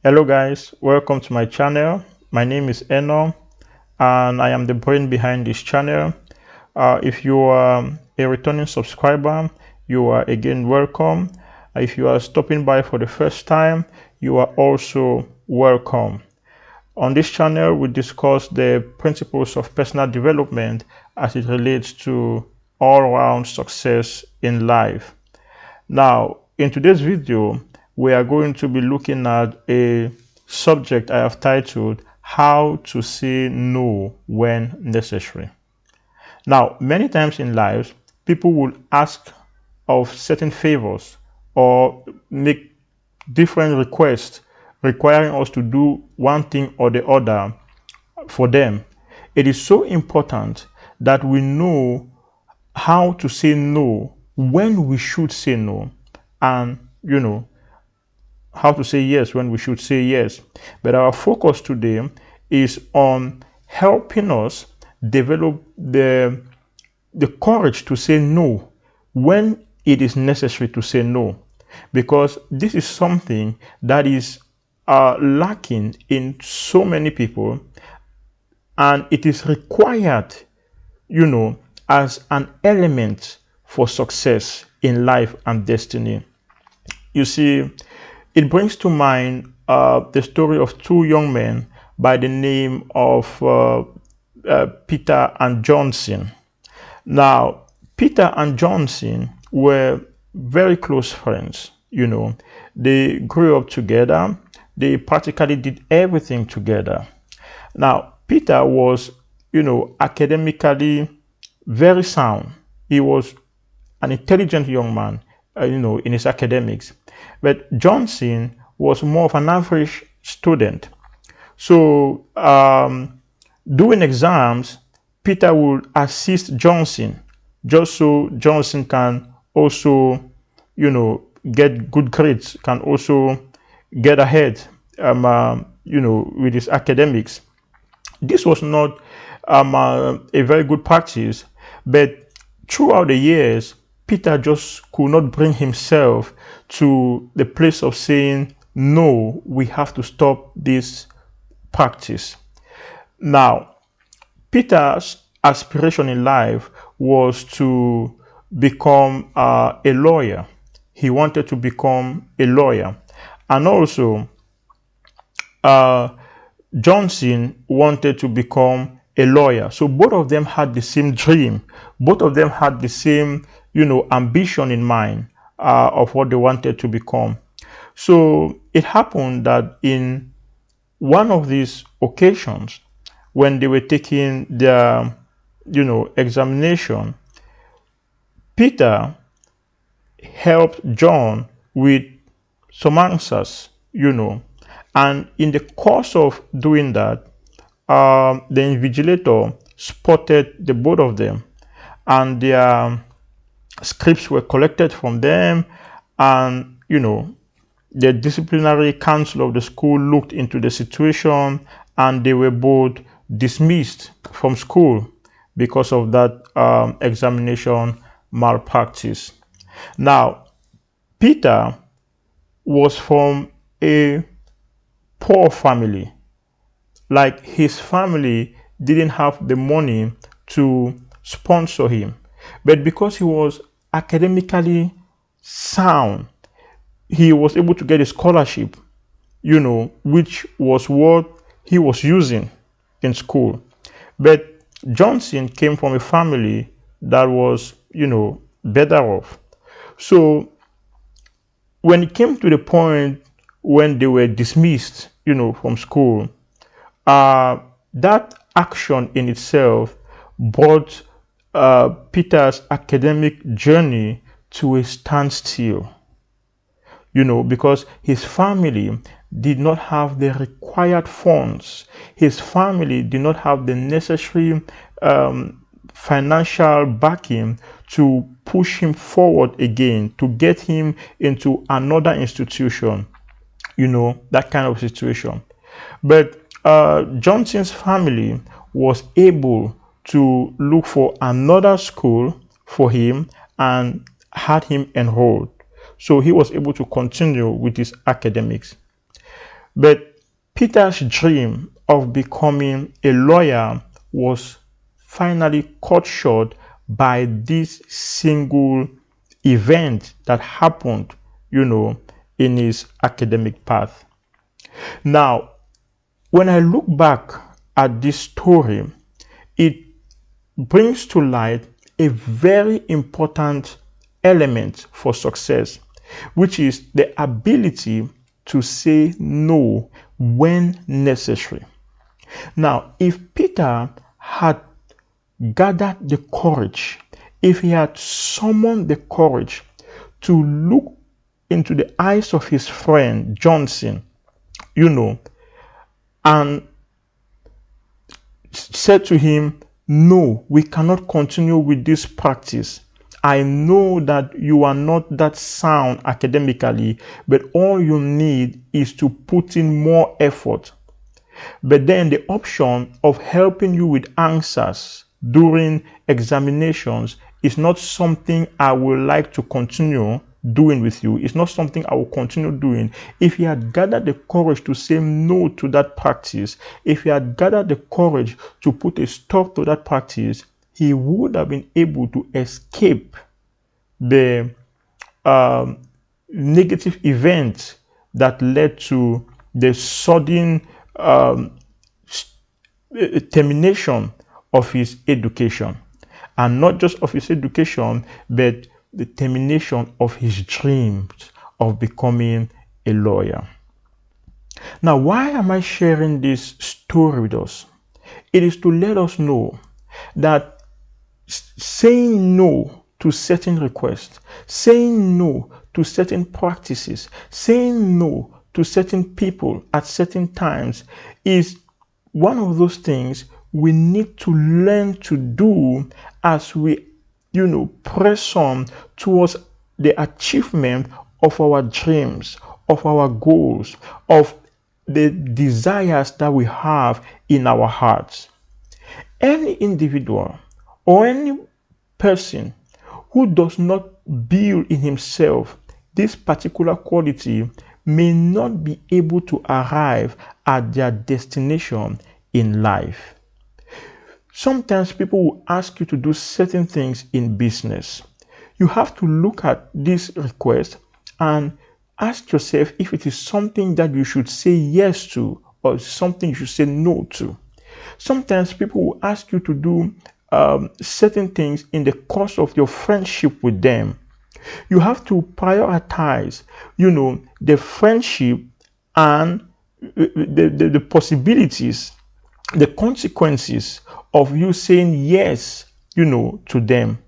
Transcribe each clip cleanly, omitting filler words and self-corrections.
Hello guys, welcome to my channel. My name is Eno and I am the brain behind this channel. If you are a returning subscriber, you are again welcome. If you are stopping by for the first time, you are also welcome. On this channel, we discuss the principles of personal development as it relates to all-round success in life. Now, in today's video, we are going to be looking at a subject I have titled How to Say No When Necessary. Now, many times in life, people will ask of certain favors or make different requests requiring us to do one thing or the other for them. It is so important that we know how to say no, when we should say no, and how to say yes when we should say yes. But our focus today is on helping us develop the courage to say no when it is necessary to say no, because this is something that is lacking in so many people, and it is required as an element for success in life and destiny. You see, it brings to mind the story of two young men by the name of Peter and Johnson. Now, Peter and Johnson were very close friends. They grew up together. They practically did everything together. Now, Peter was, academically very sound. He was an intelligent young man, in his academics. But Johnson was more of an average student. So, doing exams, Peter would assist Johnson just so Johnson can also, get good grades, can also get ahead, with his academics. This was not a very good practice, but throughout the years, Peter just could not bring himself to the place of saying, no, we have to stop this practice. Now, Peter's aspiration in life was to become a lawyer. He wanted to become a lawyer. And also, Johnson wanted to become a lawyer. So both of them had the same dream. Both of them had the same, ambition in mind of what they wanted to become. So it happened that in one of these occasions, when they were taking their, examination, Peter helped John with some answers, and in the course of doing that, the invigilator spotted the both of them, and their scripts were collected from them, and the disciplinary council of the school looked into the situation, and they were both dismissed from school because of that examination malpractice. Now, Peter was from a poor family. Like, his family didn't have the money to sponsor him, but because he was academically sound, he was able to get a scholarship, which was what he was using in school. But Johnson came from a family that was, better off. So when it came to the point when they were dismissed, from school, that action in itself brought Peter's academic journey to a standstill, because his family did not have the required funds. His family did not have the necessary financial backing to push him forward again, to get him into another institution, that kind of situation. But Johnson's family was able to look for another school for him and had him enrolled. So he was able to continue with his academics. But Peter's dream of becoming a lawyer was finally cut short by this single event that happened, in his academic path. Now, when I look back at this story, it brings to light a very important element for success, which is the ability to say no when necessary. Now, if Peter had gathered the courage, if he had summoned the courage to look into the eyes of his friend Johnson, and said to him, "No, we cannot continue with this practice. I know that you are not that sound academically, but all you need is to put in more effort. But then the option of helping you with answers during examinations is not something I would like to continue doing with you. It's not something I will continue doing." If he had gathered the courage to say no to that practice, if he had gathered the courage to put a stop to that practice, he would have been able to escape the um, negative event that led to the sudden termination of his education, and not just of his education, but the termination of his dreams of becoming a lawyer. Now, why am I sharing this story with us? It is to let us know that saying no to certain requests, saying no to certain practices, saying no to certain people at certain times is one of those things we need to learn to do as we, press on towards the achievement of our dreams, of our goals, of the desires that we have in our hearts. Any individual or any person who does not build in himself this particular quality may not be able to arrive at their destination in life. Sometimes people will ask you to do certain things in business. You have to look at this request and ask yourself if it is something that you should say yes to or something you should say no to. Sometimes people will ask you to do certain things in the course of your friendship with them. You have to prioritize, the friendship and the possibilities, the consequences of you saying yes, to them.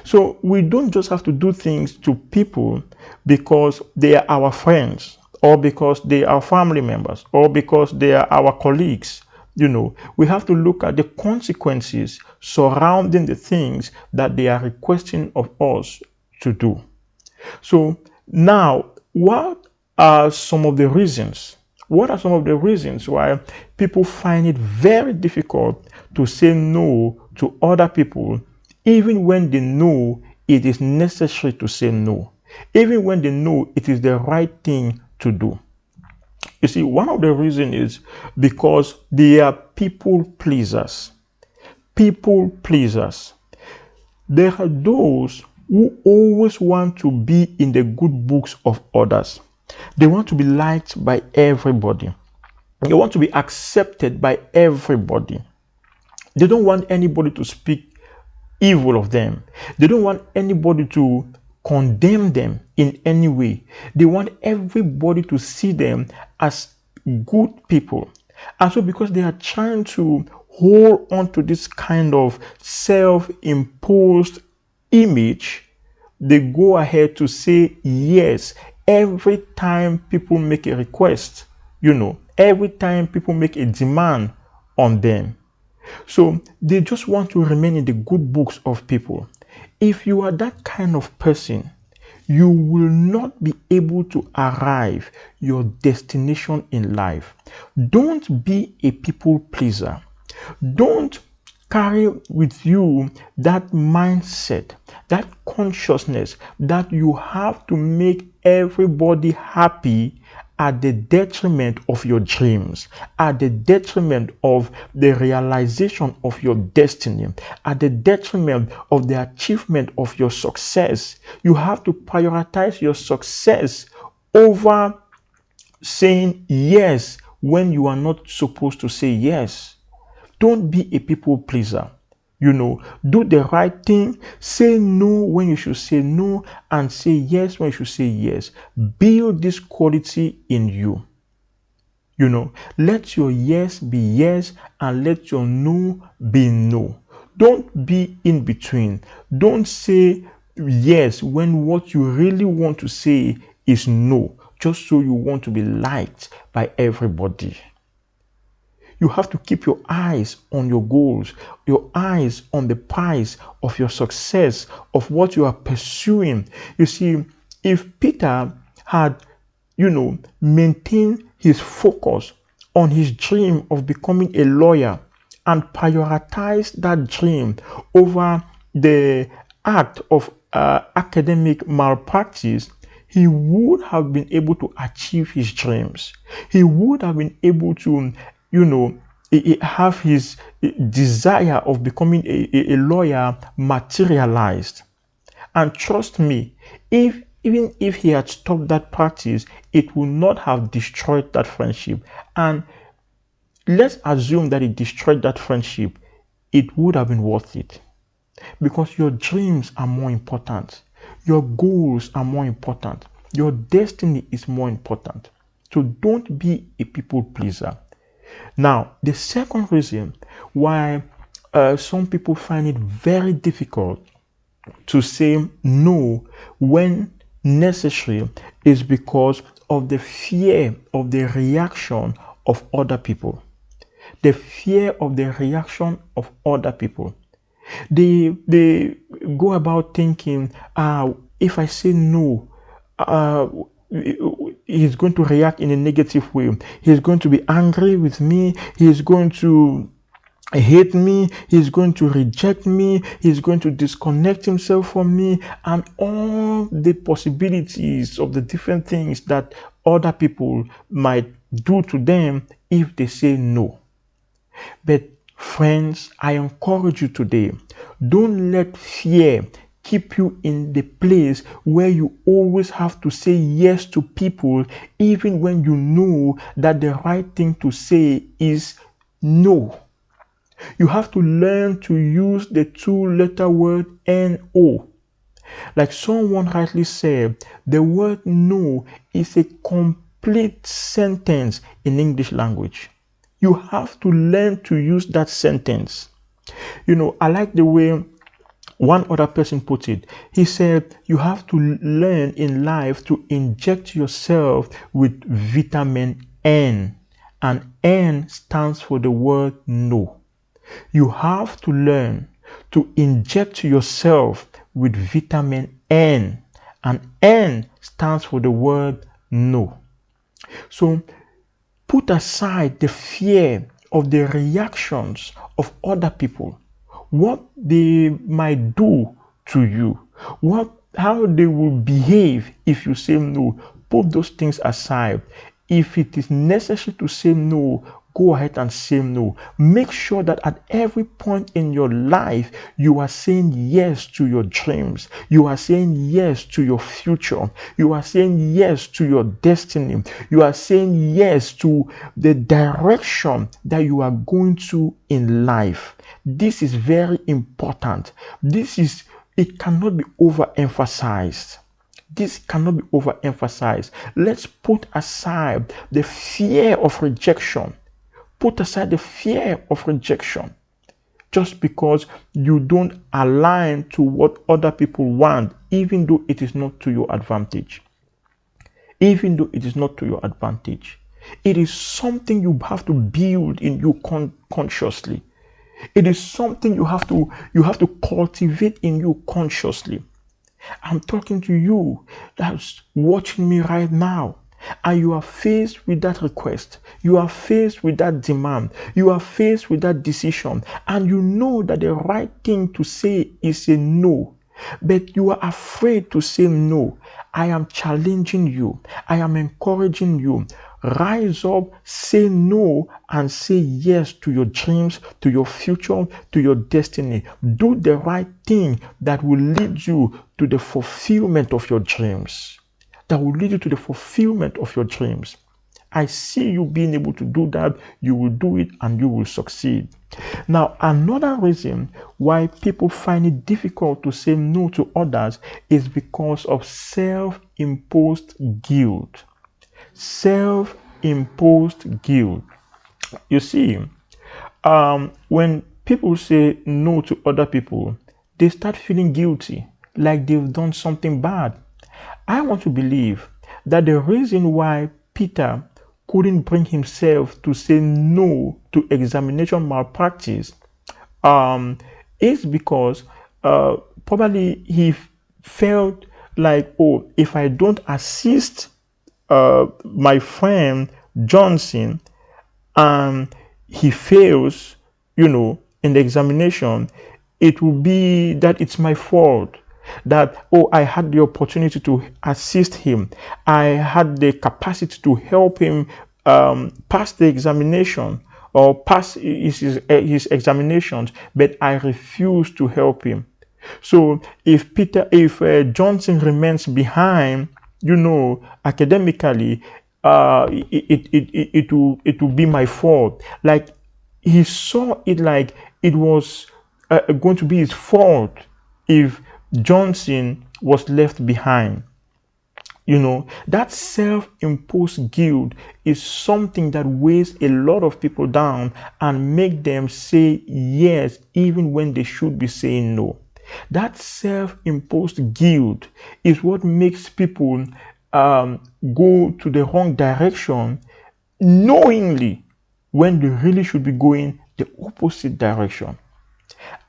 So we don't just have to do things to people because they are our friends, or because they are family members, or because they are our colleagues. We have to look at the consequences surrounding the things that they are requesting of us to do. So now, what are some of the reasons? What are some of the reasons why people find it very difficult to say no to other people, even when they know it is necessary to say no, even when they know it is the right thing to do? You see, one of the reasons is because they are people pleasers. People pleasers. There are those who always want to be in the good books of others. They want to be liked by everybody. They want to be accepted by everybody. They don't want anybody to speak evil of them. They don't want anybody to condemn them in any way. They want everybody to see them as good people. And so because they are trying to hold on to this kind of self-imposed image, they go ahead to say yes every time people make a request, every time people make a demand on them. So they just want to remain in the good books of people. If you are that kind of person, you will not be able to arrive your destination in life. Don't be a people pleaser. Don't carry with you that mindset, that consciousness that you have to make everybody happy at the detriment of your dreams, at the detriment of the realization of your destiny, at the detriment of the achievement of your success. You have to prioritize your success over saying yes when you are not supposed to say yes. Don't be a people pleaser. Do the right thing. Say no when you should say no, and say yes when you should say yes. Build this quality in you. Let your yes be yes and let your no be no. Don't be in between. Don't say yes when what you really want to say is no, just so you want to be liked by everybody. You have to keep your eyes on your goals, your eyes on the prize of your success, of what you are pursuing. You see, if Peter had, maintained his focus on his dream of becoming a lawyer and prioritized that dream over the act of academic malpractice, he would have been able to achieve his dreams. He would have been able to, have his desire of becoming a lawyer materialized. And trust me, even if he had stopped that practice, it would not have destroyed that friendship. And let's assume that it destroyed that friendship, it would have been worth it. Because your dreams are more important. Your goals are more important. Your destiny is more important. So don't be a people pleaser. Now, the second reason why some people find it very difficult to say no when necessary is because of the fear of the reaction of other people. The fear of the reaction of other people. They go about thinking, if I say no, he's going to react in a negative way. He's going to be angry with me. He's going to hate me. He's going to reject me. He's going to disconnect himself from me, and all the possibilities of the different things that other people might do to them if they say no. But friends, I encourage you today, don't let fear keep you in the place where you always have to say yes to people, even when you know that the right thing to say is no. You have to learn to use the two-letter word NO. Like someone rightly said, the word no is a complete sentence in English language. You have to learn to use that sentence. I like the way one other person put it. He said, you have to learn in life to inject yourself with vitamin N. And N stands for the word no. You have to learn to inject yourself with vitamin N. And N stands for the word no. So put aside the fear of the reactions of other people, what they might do to you, how they will behave if you say no. Put those things aside. If it is necessary to say no, go ahead and say no. Make sure that at every point in your life, you are saying yes to your dreams. You are saying yes to your future. You are saying yes to your destiny. You are saying yes to the direction that you are going to in life. This is very important. It cannot be overemphasized. This cannot be overemphasized. Let's put aside the fear of rejection. Put aside the fear of rejection just because you don't align to what other people want, even though it is not to your advantage. Even though it is not to your advantage. It is something you have to build in you consciously. It is something you have to cultivate in you consciously. I'm talking to you that's watching me right now, and you are faced with that request. You are faced with that demand. You are faced with that decision, and you know that the right thing to say is a no. but you are afraid to say no. I am challenging you. I am encouraging you. Rise up, say no, and say yes to your dreams, to your future, to your destiny. Do the right thing that will lead you to the fulfillment of your dreams. That will lead you to the fulfillment of your dreams. I see you being able to do that. You will do it and you will succeed. Now, another reason why people find it difficult to say no to others is because of self-imposed guilt. Self-imposed guilt. You see, when people say no to other people, they start feeling guilty, like they've done something bad. I want to believe that the reason why Peter couldn't bring himself to say no to examination malpractice um, is because probably he felt like, oh, if I don't assist my friend Johnson and he fails, in the examination, it will be that it's my fault. That, oh, I had the opportunity to assist him. I had the capacity to help him pass the examination or pass his examinations, but I refused to help him. So if Johnson remains behind, academically, it will be my fault. Like he saw it like it was going to be his fault if Johnson was left behind. That self-imposed guilt is something that weighs a lot of people down and make them say yes even when they should be saying no. That self-imposed guilt is what makes people go to the wrong direction knowingly when they really should be going the opposite direction.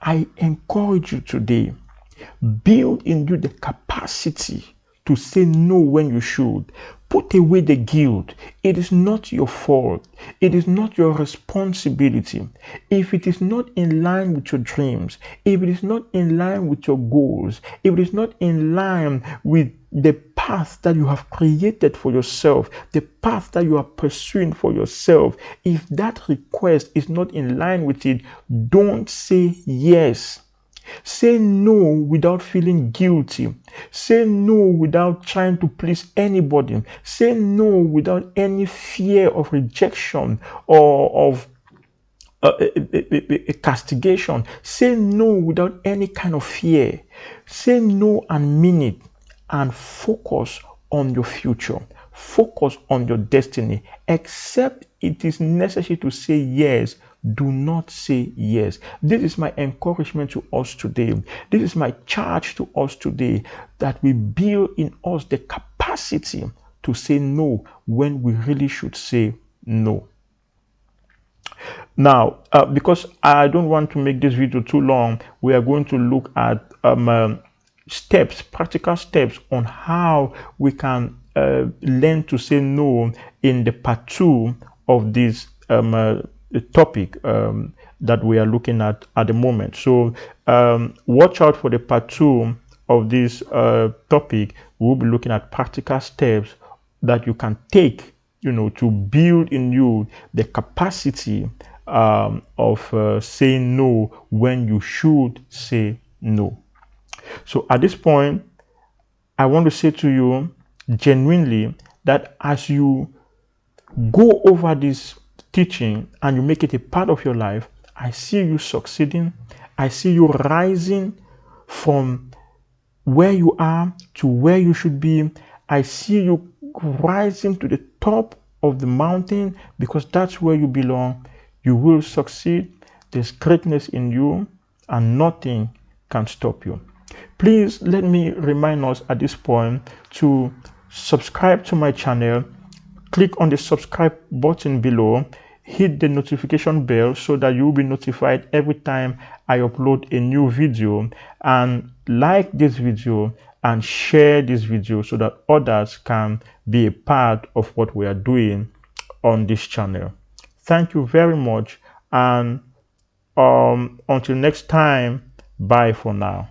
I encourage you today, build in you the capacity to say no when you should. Put away the guilt. It is not your fault. It is not your responsibility. If it is not in line with your dreams, if it is not in line with your goals, if it is not in line with the path that you have created for yourself, the path that you are pursuing for yourself, if that request is not in line with it, don't say yes. Say no without feeling guilty. Say no without trying to please anybody. Say no without any fear of rejection or of a castigation. Say no without any kind of fear. Say no and mean it, and focus on your future. Focus on your destiny. Except it is necessary to say yes, do not say yes. This is my encouragement to us today. This is my charge to us today, that we build in us the capacity to say no when we really should say no. Now, because I don't want to make this video too long, we are going to look at steps, practical steps on how we can learn to say no in the part 2 of this topic that we are looking at the moment. So watch out for the part 2 of this topic. We'll be looking at practical steps that you can take, to build in you the capacity of saying no when you should say no. So at this point, I want to say to you genuinely that as you go over this teaching and you make it a part of your life, I see you succeeding. I see you rising from where you are to where you should be. I see you rising to the top of the mountain, because that's where you belong. You will succeed. There's greatness in you and nothing can stop you. Please let me remind us at this point to subscribe to my channel. Click on the subscribe button below, hit the notification bell so that you will be notified every time I upload a new video, and like this video and share this video so that others can be a part of what we are doing on this channel. Thank you very much, and until next time, bye for now.